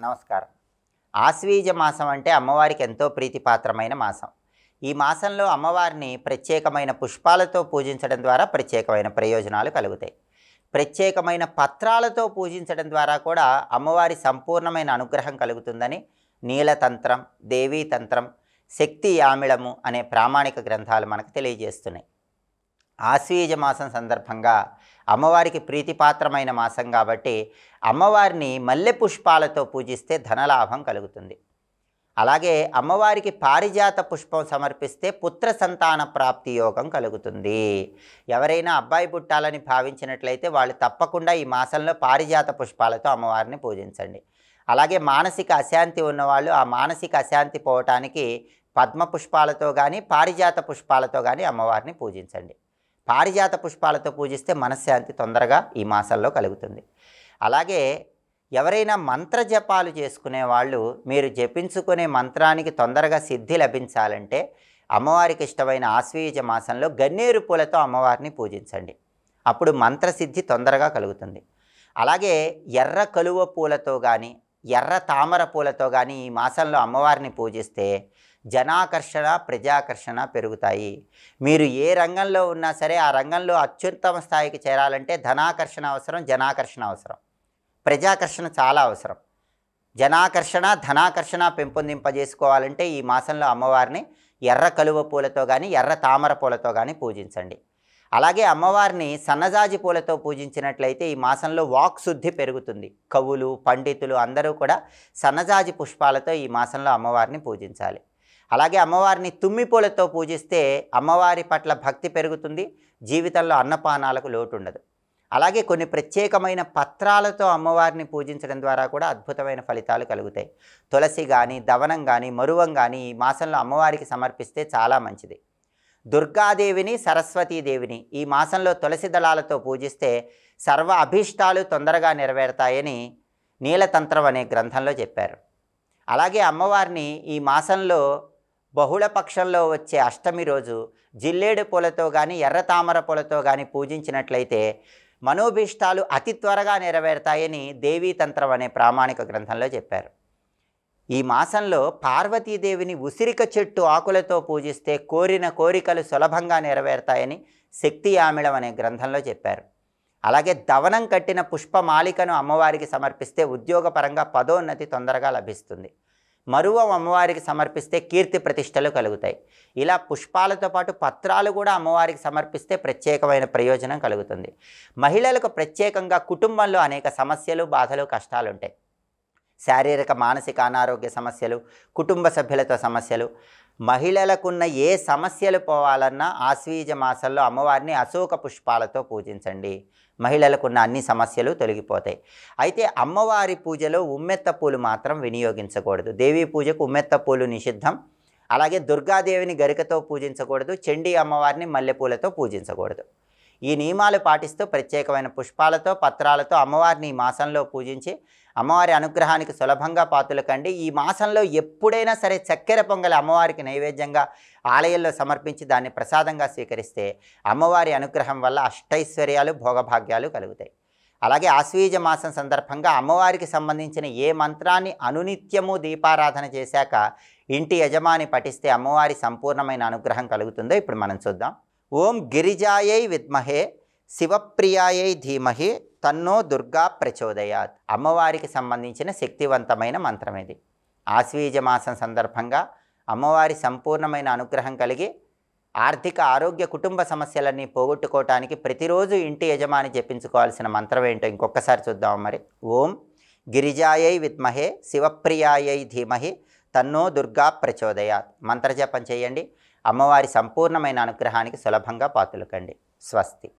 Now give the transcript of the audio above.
నమస్కారం. ఆశ్వీజ మాసం అంటే అమ్మవారికి ఎంతో ప్రీతిపాత్రమైన మాసం. ఈ మాసంలో అమ్మవారిని ప్రత్యేకమైన పుష్పాలతో పూజించడం ద్వారా ప్రత్యేకమైన ప్రయోజనాలు కలుగుతాయి. ప్రత్యేకమైన పత్రాలతో పూజించడం ద్వారా కూడా అమ్మవారి సంపూర్ణమైన అనుగ్రహం కలుగుతుందని నీలతంత్రం, దేవీతంత్రం, శక్తి యామిళము అనే ప్రామాణిక గ్రంథాలు మనకు తెలియజేస్తున్నాయి. ఆశ్వీజ మాసం సందర్భంగా అమ్మవారికి ప్రీతిపాత్రమైన మాసం కాబట్టి అమ్మవారిని మల్లె పుష్పాలతో పూజిస్తే ధనలాభం కలుగుతుంది. అలాగే అమ్మవారికి పారిజాత పుష్పం సమర్పిస్తే పుత్ర సంతాన ప్రాప్తి యోగం కలుగుతుంది. ఎవరైనా అబ్బాయి పుట్టాలని భావించినట్లయితే వాళ్ళు తప్పకుండా ఈ మాసంలో పారిజాత పుష్పాలతో అమ్మవారిని పూజించండి. అలాగే మానసిక అశాంతి ఉన్నవాళ్ళు ఆ మానసిక అశాంతి పోవటానికి పద్మ పుష్పాలతో కానీ పారిజాత పుష్పాలతో కానీ అమ్మవారిని పూజించండి. పారిజాత పుష్పాలతో పూజిస్తే మనశ్శాంతి తొందరగా ఈ మాసంలో కలుగుతుంది. అలాగే ఎవరైనా మంత్ర జపాలు చేసుకునే వాళ్ళు మీరు జపించుకునే మంత్రానికి తొందరగా సిద్ధి లభించాలంటే అమ్మవారికి ఇష్టమైన ఆశ్వీజ మాసంలో గన్నేరు పూలతో అమ్మవారిని పూజించండి. అప్పుడు మంత్రసిద్ధి తొందరగా కలుగుతుంది. అలాగే ఎర్ర కలువ పూలతో కానీ ఎర్ర తామర పూలతో కానీ ఈ మాసంలో అమ్మవారిని పూజిస్తే జనాకర్షణ ప్రజాకర్షణ పెరుగుతాయి. మీరు ఏ రంగంలో ఉన్నా సరే ఆ రంగంలో అత్యుత్తమ స్థాయికి చేరాలంటే ధనాకర్షణ అవసరం, జనాకర్షణ అవసరం, ప్రజాకర్షణ చాలా అవసరం. జనాకర్షణ ధనాకర్షణ పెంపొందింపజేసుకోవాలంటే ఈ మాసంలో అమ్మవారిని ఎర్ర కలువ పూలతో కానీ ఎర్ర తామర పూలతో కానీ పూజించండి. అలాగే అమ్మవారిని సన్నజాజి పూలతో పూజించినట్లయితే ఈ మాసంలో వాక్ శుద్ధి పెరుగుతుంది. కవులు పండితులు అందరూ కూడా సన్నజాజి పుష్పాలతో ఈ మాసంలో అమ్మవారిని పూజించాలి. అలాగే అమ్మవారిని తుమ్మి పూలతో పూజిస్తే అమ్మవారి పట్ల భక్తి పెరుగుతుంది, జీవితంలో అన్నపానాలకు లోటు ఉండదు. అలాగే కొన్ని ప్రత్యేకమైన పత్రాలతో అమ్మవారిని పూజించడం ద్వారా కూడా అద్భుతమైన ఫలితాలు కలుగుతాయి. తులసి కానీ దవనం కానీ మరువం కానీ ఈ మాసంలో అమ్మవారికి సమర్పిస్తే చాలా మంచిది. దుర్గాదేవిని సరస్వతీదేవిని ఈ మాసంలో తులసి దళాలతో పూజిస్తే సర్వ అభీష్టాలు తొందరగా నెరవేరుతాయని నీలతంత్రం అనే గ్రంథంలో చెప్పారు. అలాగే అమ్మవారిని ఈ మాసంలో బహుళ పక్షంలో వచ్చే అష్టమి రోజు జిల్లేడు పూలతో కానీ ఎర్ర తామర పూలతో కానీ పూజించినట్లయితే మనోభీష్టాలు అతి త్వరగా నెరవేరుతాయని దేవీతంత్రం అనే ప్రామాణిక గ్రంథంలో చెప్పారు. ఈ మాసంలో పార్వతీదేవిని ఉసిరిక చెట్టు ఆకులతో పూజిస్తే కోరిన కోరికలు సులభంగా నెరవేరుతాయని శక్తి యామిళం అనే గ్రంథంలో చెప్పారు. అలాగే దవనం కట్టిన పుష్పమాలికను అమ్మవారికి సమర్పిస్తే ఉద్యోగపరంగా పదోన్నతి తొందరగా లభిస్తుంది. మరువం అమ్మవారికి సమర్పిస్తే కీర్తి ప్రతిష్టలు కలుగుతాయి. ఇలా పుష్పాలతో పాటు పత్రాలు కూడా అమ్మవారికి సమర్పిస్తే ప్రత్యేకమైన ప్రయోజనం కలుగుతుంది. మహిళలకు ప్రత్యేకంగా కుటుంబంలో అనేక సమస్యలు, బాధలు, కష్టాలు ఉంటాయి. శారీరక మానసిక అనారోగ్య సమస్యలు, కుటుంబ సభ్యులతో సమస్యలు, మహిళలకున్న ఏ సమస్యలు పోవాలన్నా ఆశ్వీజ మాసంలో అమ్మవారిని అశోక పుష్పాలతో పూజించండి. మహిళలకున్న అన్ని సమస్యలు తొలగిపోతాయి. అయితే అమ్మవారి పూజలో ఉమ్మెత్త పూలు మాత్రం వినియోగించకూడదు. దేవీ పూజకు ఉమ్మెత్త పూలు నిషిద్ధం. అలాగే దుర్గాదేవిని గరికతో పూజించకూడదు. చండీ అమ్మవారిని మల్లెపూలతో పూజించకూడదు. ఈ నియమాలు పాటిస్తూ ప్రత్యేకమైన పుష్పాలతో పత్రాలతో అమ్మవారిని ఈ మాసంలో పూజించి అమ్మవారి అనుగ్రహానికి సులభంగా పాత్రలు కండి. ఈ మాసంలో ఎప్పుడైనా సరే చక్కెర పొంగలి అమ్మవారికి నైవేద్యంగా ఆలయంలో సమర్పించి దాన్ని ప్రసాదంగా స్వీకరిస్తే అమ్మవారి అనుగ్రహం వల్ల అష్టైశ్వర్యాలు భోగభాగ్యాలు కలుగుతాయి. అలాగే ఆశ్వీజ మాసం సందర్భంగా అమ్మవారికి సంబంధించిన ఏ మంత్రాన్ని అనునిత్యము దీపారాధన చేశాక ఇంటి యజమాని పఠిస్తే అమ్మవారి సంపూర్ణమైన అనుగ్రహం కలుగుతుందో ఇప్పుడు మనం చూద్దాం. ఓం గిరిజాయై విద్మహే శివప్రియాయై ధీమహి తన్నో దుర్గా ప్రచోదయాత్. అమ్మవారికి సంబంధించిన శక్తివంతమైన మంత్రం ఇది. ఆశ్వీజ మాసం సందర్భంగా అమ్మవారి సంపూర్ణమైన అనుగ్రహం కలిగి ఆర్థిక ఆరోగ్య కుటుంబ సమస్యలన్నీ పోగొట్టుకోవటానికి ప్రతిరోజు ఇంటి యజమాని జపించుకోవాల్సిన మంత్రం ఏంటో ఇంకొకసారి చూద్దాం. మరి ఓం గిరిజాయై విద్మహే శివప్రియాయై ధీమహి తన్నో దుర్గా ప్రచోదయాత్ మంత్రజపం చేయండి. అమ్మవారి సంపూర్ణమైన అనుగ్రహానికి సులభంగా పాత్రలు కండి. స్వస్తి.